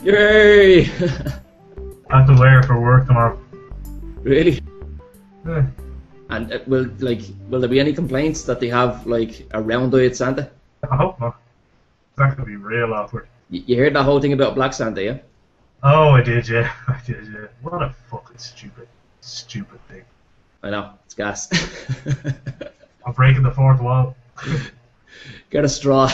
Yay! I have to wear it for work tomorrow. Really? Yeah. And will there be any complaints that they have like a round-eyed Santa? I hope not. That's gonna be real awkward. You heard that whole thing about Black Santa, yeah? Oh, I did, yeah. I did, yeah. What a fucking stupid thing. I know, it's gas. I'm breaking the fourth wall. Get a straw.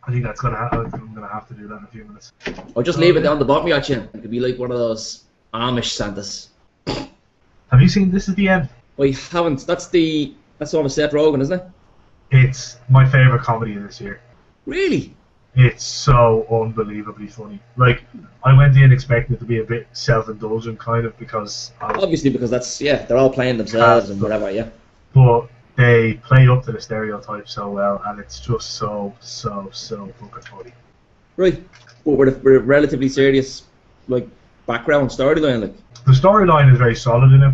I think that's gonna happen. I'm gonna have to do that in a few minutes. Or just leave it down the bottom of your chin. It could be like one of those Amish Santas. Have you seen This Is the End? I haven't. That's all of Seth Rogen, isn't it? It's my favourite comedy this year. Really? It's so unbelievably funny. Like, I went in expecting it to be a bit self-indulgent, kind of, because... Obviously, because they're all playing themselves and whatever, yeah. But they play up to the stereotype so well, and it's just so fucking funny. Right. But with a relatively serious, like, background storyline, like... The storyline is very solid in it.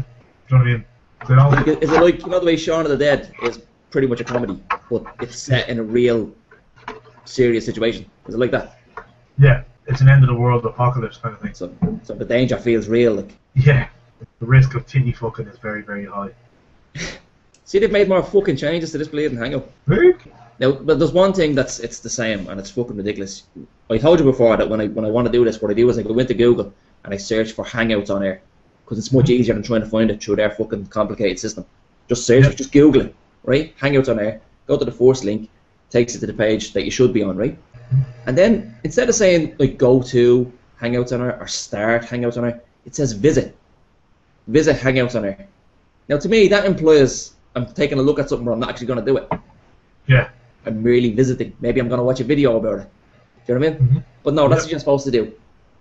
Do you know what I mean? They don't... Like, is it like, you know the way Shaun of the Dead is pretty much a comedy, but it's set in a real serious situation? Is it like that? Yeah, it's an end of the world apocalypse kind of thing. So the danger feels real, like. Yeah, the risk of titty fucking is very, very high. See, they've made more fucking changes to this bleeding hangout. Really? Now, but there's one thing it's the same, and it's fucking ridiculous. I told you before that when I want to do this, what I do is I go into Google and I search for Hangouts on air, because it's much easier than trying to find it through their fucking complicated system. Just search it, just Google it, right? Hangouts on air, go to the first link, takes you to the page that you should be on, right? And then instead of saying like go to Hangouts on air or start Hangouts on air, it says visit Hangouts on air. Now to me that implies I'm taking a look at something where I'm not actually going to do it. Yeah. I'm merely visiting. Maybe I'm going to watch a video about it. Do you know what I mean? Mm-hmm. But no, that's what you're supposed to do.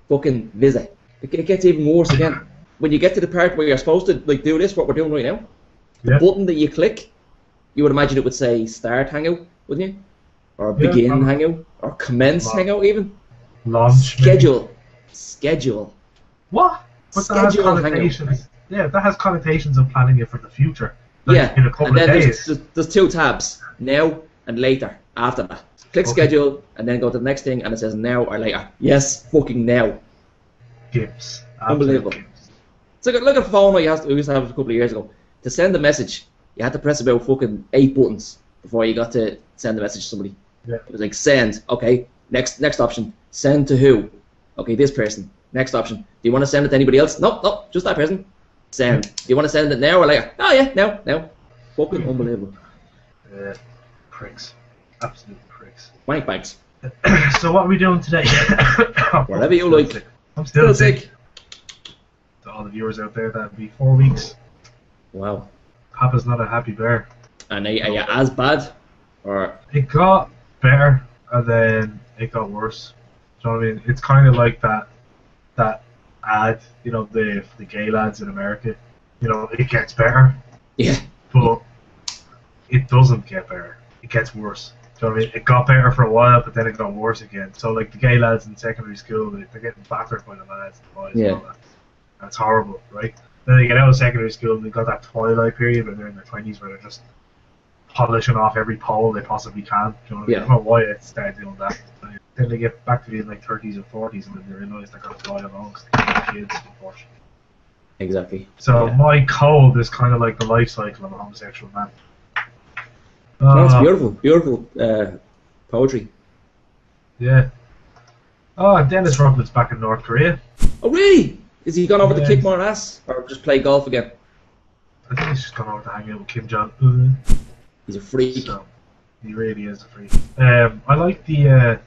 Fucking visit. It gets even worse again. When you get to the part where you're supposed to like do this, what we're doing right now, the button that you click, you would imagine it would say start Hangout, wouldn't you? Or begin Hangout, or commence Hangout even. Launch. Schedule. What? But that has connotations. Hangout. Yeah, that has connotations of planning it for the future. Like in a couple of days. There's two tabs, now and later, after that. Click schedule, and then go to the next thing, and it says now or later. Yes, fucking now. Gibbs. Unbelievable. It's like look at the phone we used to have a couple of years ago. To send a message, you had to press about fucking 8 buttons before you got to send a message to somebody. Yeah. It was like send, okay, next option, send to who? Okay, this person. Next option, do you want to send it to anybody else? Nope, just that person. Send. Do you want to send it now or later? Oh yeah, now. Fucking unbelievable. Yeah, pricks. Absolute pricks. Wank bags. So what are we doing today? Whatever you like. Sick. I'm still sick. To all the viewers out there, that'd be 4 weeks. Wow. Papa's not a happy bear. And are you as bad? Or it got better and then it got worse. Do you know what I mean? It's kind of like that ad, you know, the gay lads in America. You know, it gets better. Yeah. But it doesn't get better. It gets worse. Do you know what I mean? It got better for a while, but then it got worse again. So like the gay lads in secondary school, they're getting battered by the lads and boys and all that. That's horrible, right? Then they get out of secondary school and they got that twilight period where they're in their 20s where they're just polishing off every pole they possibly can. Do you know what I mean? I don't know why they started doing that. Then they get back to being like 30s and 40s and then they realise they're going to fly along because kids, unfortunately. Exactly. So my cold is kind of like the life cycle of a homosexual man. That's beautiful poetry. Yeah. Oh, Dennis Rodman's back in North Korea. Oh really? Is he gone over to kick more ass or just play golf again? I think he's just gone over to hang out with Kim Jong. He's a freak. So, he really is a freak. I like the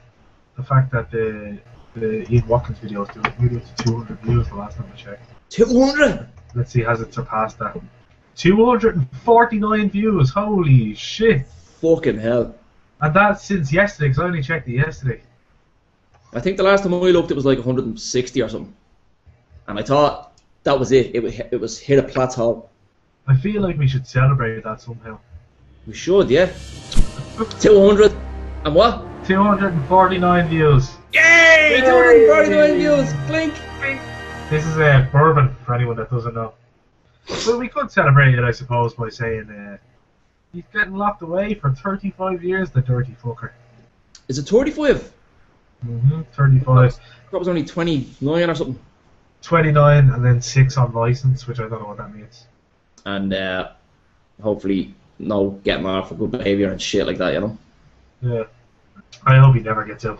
fact that the Ian Watkins video is doing nearly to 200 views the last time I checked. 200? Let's see, has it surpassed that? 249 views, holy shit. Fucking hell. And that's since yesterday, because I only checked it yesterday. I think the last time I looked it was like 160 or something. And I thought that was it. It was hit a plateau. I feel like we should celebrate that somehow. We should, yeah. 200 and what? 249 views. Yay! 249 views. Clink. This is a bourbon for anyone that doesn't know. Well, we could celebrate it, I suppose, by saying he's getting locked away for 35 years, the dirty fucker. Is it 35? 35. That was only 29 or something. 29 and then 6 on license, which I don't know what that means. And hopefully no getting off for good behaviour and shit like that, you know. Yeah. I hope he never gets out.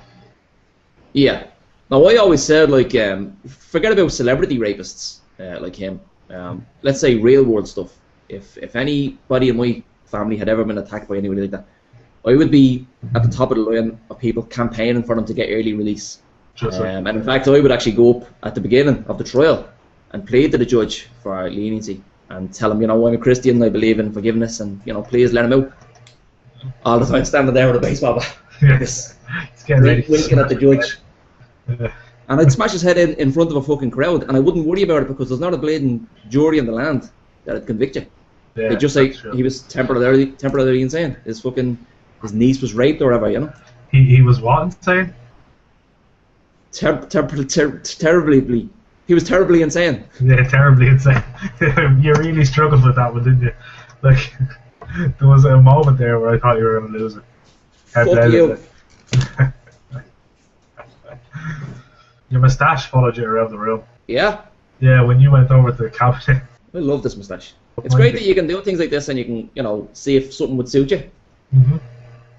Yeah. Now I always said, like, forget about celebrity rapists like him. Let's say real world stuff. If anybody in my family had ever been attacked by anybody like that, I would be at the top of the line of people campaigning for them to get early release. And in fact, I would actually go up at the beginning of the trial and plead to the judge for leniency and tell him, you know, I'm a Christian, I believe in forgiveness, and, you know, please let him out. All the time standing there with a baseball bat. Yes. He's getting ready. Winking at the judge. Yeah. And I'd smash his head in front of a fucking crowd, and I wouldn't worry about it because there's not a blatant jury in the land that'd convict you. Yeah, They'd just say he was temporarily insane. His niece was raped or whatever, you know. He was what insane? Terribly. He was terribly insane. Yeah, terribly insane. You really struggled with that one, didn't you? Like, there was a moment there where I thought you were going to lose it. Fuck you. Your moustache followed you around the room. Yeah? Yeah, when you went over to the cabinet. I love this moustache. It's great that you can do things like this and you can, you know, see if something would suit you.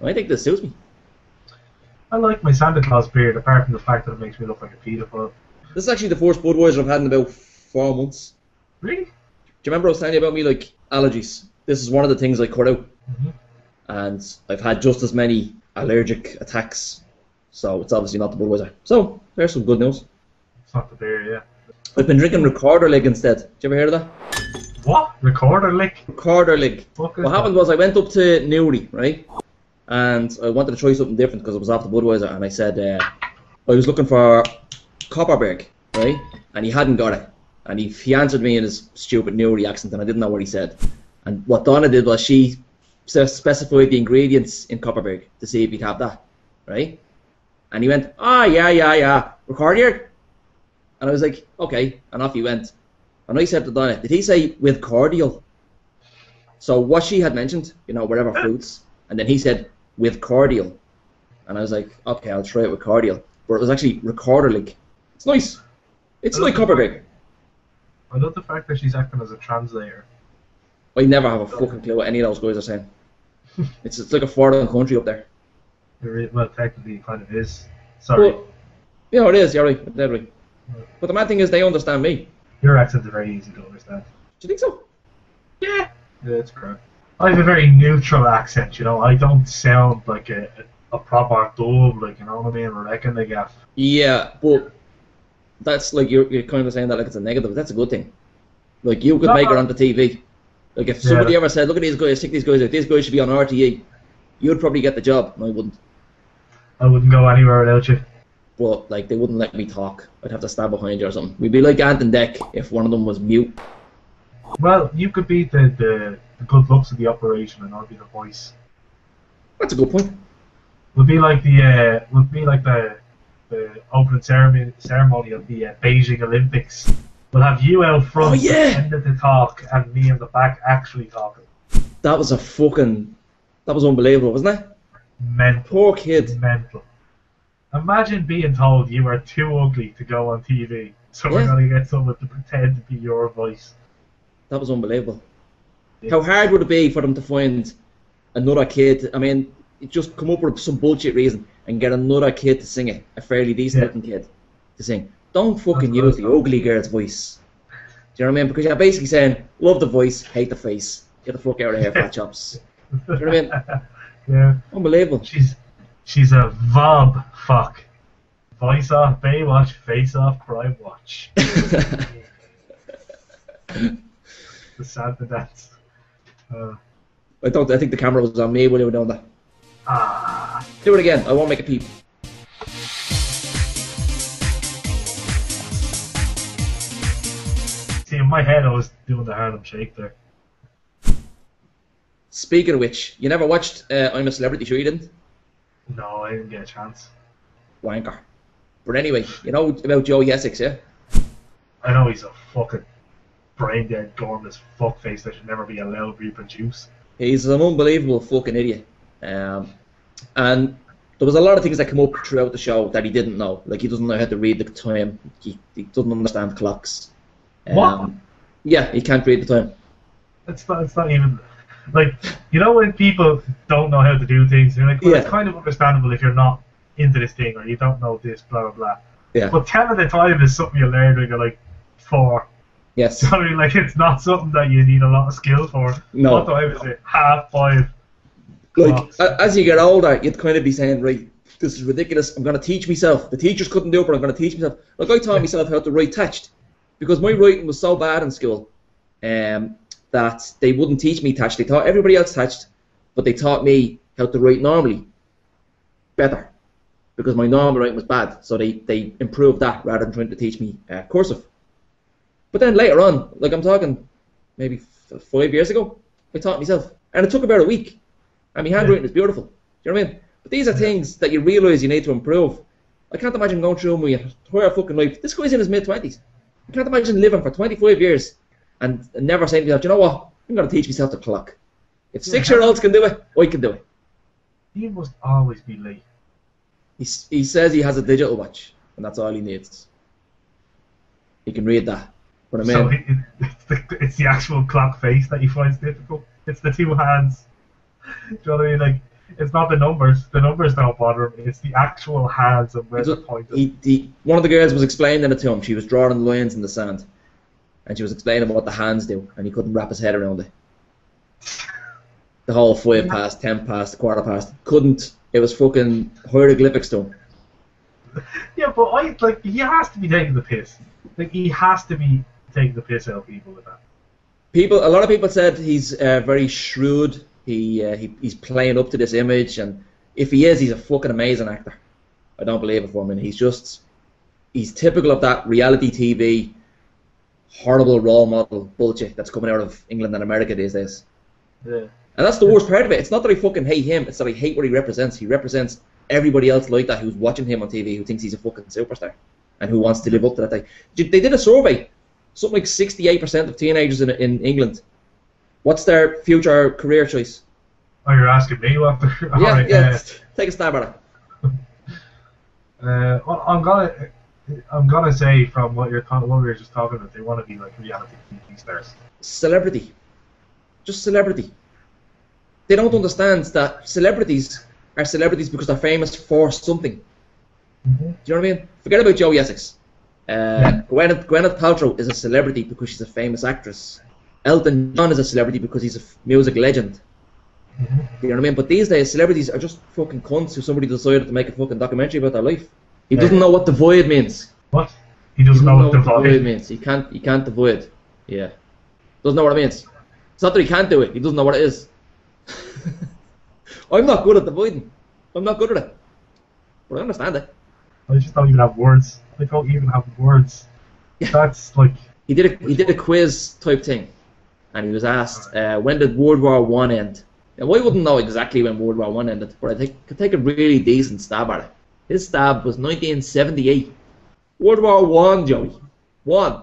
I think this suits me. I like my Santa Claus beard, apart from the fact that it makes me look like a pedophile. This is actually the first Budweiser I've had in about 4 months. Really? Do you remember I was telling you about me, like, allergies? This is one of the things I cut out. And I've had just as many allergic attacks. So it's obviously not the Budweiser. So, there's some good news. It's not the beer, yeah. I've been drinking Recorder Lig instead. Did you ever hear of that? What? Recorder Lig? Recorder Lig. What happened was I went up to Newry, right? And I wanted to try something different because it was off the Budweiser. And I said, I was looking for Copperberg, right? And he hadn't got it. And he answered me in his stupid Newry accent and I didn't know what he said. And what Donna did was she specified the ingredients in Copperberg to see if he'd have that, right? And he went, yeah, Recorder? And I was like, okay, and off he went. And I said to Donna, did he say with cordial? So what she had mentioned, you know, whatever fruits, and then he said with cordial. And I was like, okay, I'll try it with cordial. But it was actually Recorder Lig. It's nice. It's like Copperberg. I love the fact that she's acting as a translator. I never have a fucking clue what any of those guys are saying. It's like a foreign country up there. Well, technically it kind of is. Sorry. But, yeah, it is, you're right, dead right. But the mad thing is they understand me. Your accent's very easy to understand. Do you think so? Yeah, it's correct. I have a very neutral accent, you know. I don't sound like a proper dub, like, you know what I mean? I reckon they gaff. Yeah, but that's like you're kind of saying that like it's a negative. That's a good thing. Like you could make it onto TV. Like if somebody ever said, "Look at these guys, stick these guys out. These guys should be on RTE," you'd probably get the job, and I wouldn't. I wouldn't go anywhere without you. But like they wouldn't let me talk. I'd have to stand behind you or something. We'd be like Ant and Dec if one of them was mute. Well, you could be the good looks of the operation, and I'll be the voice. That's a good point. We'll be like the opening ceremony of the Beijing Olympics. We'll have you out front pretending to talk, and me in the back actually talking. That was unbelievable, wasn't it? Mental. Poor kid. Mental. Imagine being told you are too ugly to go on TV, so we're going to get someone to pretend to be your voice. That was unbelievable. Yeah. How hard would it be for them to find another kid? I mean, just come up with some bullshit reason and get another kid to sing it, a fairly decent looking kid to sing. Don't fucking use the ugly girl's voice. Do you know what I mean? Because you're basically saying, love the voice, hate the face. Get the fuck out of here, fat chops. Do you know what I mean? Yeah. Unbelievable. She's a vob fuck. Voice off Baywatch, face off Crime Watch. The Santa dance. I think the camera was on me when you were doing that. Do it again. I won't make a peep. See, in my head I was doing the Harlem Shake there. Speaking of which, you never watched I'm a Celebrity, sure you didn't? No, I didn't get a chance. Wanker. But anyway, you know about Joey Essex, yeah? I know he's a fucking brain-dead, gormless fuckface that should never be allowed to reproduce. He's an unbelievable fucking idiot. And there was a lot of things that came up throughout the show that he didn't know. Like, he doesn't know how to read the time. He doesn't understand clocks. What? Yeah, he can't read the time. It's not even... Like, you know when people don't know how to do things, you're like, well, it's kind of understandable if you're not into this thing or you don't know this, blah, blah, blah. Yeah. But telling the time is something you learn when you're like 4. Yes. So, I mean, like, it's not something that you need a lot of skill for. No. What time is it? 5:30. Like, as you get older, you'd kind of be saying, right, this is ridiculous, I'm going to teach myself. The teachers couldn't do it, but I'm going to teach myself. Like, I taught myself how to write text, because my writing was so bad in school that they wouldn't teach me text. They taught everybody else text, but they taught me how to write normally better, because my normal writing was bad. So they improved that rather than trying to teach me cursive. But then later on, like I'm talking maybe 5 years ago, I taught myself. And it took about a week. And my handwriting is beautiful. Do you know what I mean? But these are things that you realise you need to improve. I can't imagine going through my entire fucking life. This guy's in his mid-20s. I can't imagine living for 25 years and never saying to myself, you know what, I'm going to teach myself to clock. If 6-year-olds can do it, I can do it. He must always be late. He says he has a digital watch, and that's all he needs. He can read that. But I mean, so it's the actual clock face that he finds difficult. It's the 2 hands. Do you know what I mean? Like, it's not the numbers. The numbers don't bother him. It's the actual hands of where the point is. One of the girls was explaining it to him. She was drawing lines in the sand. And she was explaining what the hands do. And he couldn't wrap his head around it. The whole 5 past, 10 past, quarter past. Couldn't. It was fucking hieroglyphics to him. Yeah, but he has to be taking the piss. Like, he has to be taking the piss out of people with that. A lot of people said he's very shrewd. He's playing up to this image, and if he is, he's a fucking amazing actor. I don't believe it for him. And he's typical of that reality TV horrible role model bullshit that's coming out of England and America these days. Yeah. And that's the worst part of it. It's not that I fucking hate him, it's that I hate what he represents. He represents everybody else like that who's watching him on TV, who thinks he's a fucking superstar and who wants to live up to that. They did a survey. Something like 68% of teenagers in England, what's their future career choice? Oh, you're asking me what? Yeah. Take a stab at it. Well, I'm gonna say from what we were just talking about, they want to be like reality TV stars. Celebrity, just celebrity. They don't understand that celebrities are celebrities because they're famous for something. Mm-hmm. Do you know what I mean? Forget about Joey Essex. Gwyneth Paltrow is a celebrity because she's a famous actress. Elton John is a celebrity because he's a music legend. Mm-hmm. You know what I mean? But these days, celebrities are just fucking cunts who somebody decided to make a fucking documentary about their life. He doesn't know what the void means. What? He doesn't know what the void means. He can't avoid. Yeah. Doesn't know what it means. It's not that he can't do it. He doesn't know what it is. I'm not good at avoiding. I'm not good at it. But I understand it. I just don't even have words. I don't even have words. That's like... He did a quiz type thing. And he was asked, when did World War I end? Now, I wouldn't know exactly when World War I ended, but I could take a really decent stab at it. His stab was 1978. World War I, Joey. One.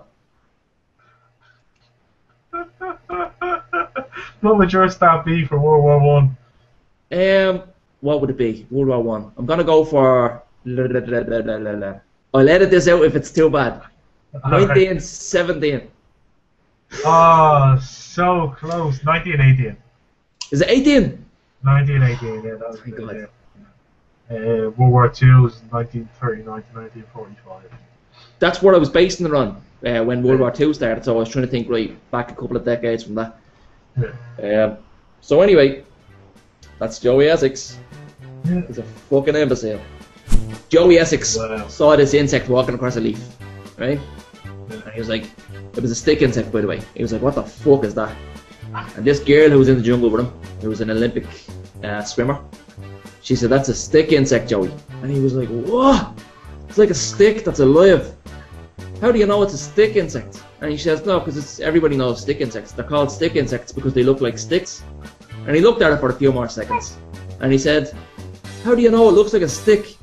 What would your stab be for World War One? What would it be? World War One. I'm gonna go for. I'll edit this out if it's too bad. 1917. Oh, so close. 1918. Is it 18? 1918. Yeah, that was good. World War II was 1939 to 1945. That's what I was basing it on when World War II started. So I was trying to think right back a couple of decades from that. Yeah. So anyway, that's Joey Essex. Yeah. He's a fucking imbecile. Joey Essex saw this insect walking across a leaf, right? Yeah. And he was like, it was a stick insect, by the way. He was like, what the fuck is that? And this girl who was in the jungle with him, who was an Olympic swimmer, she said, that's a stick insect, Joey. And he was like, what? It's like a stick that's alive. How do you know it's a stick insect? And he says, no, because everybody knows stick insects. They're called stick insects because they look like sticks. And he looked at it for a few more seconds. And he said, how do you know it looks like a stick?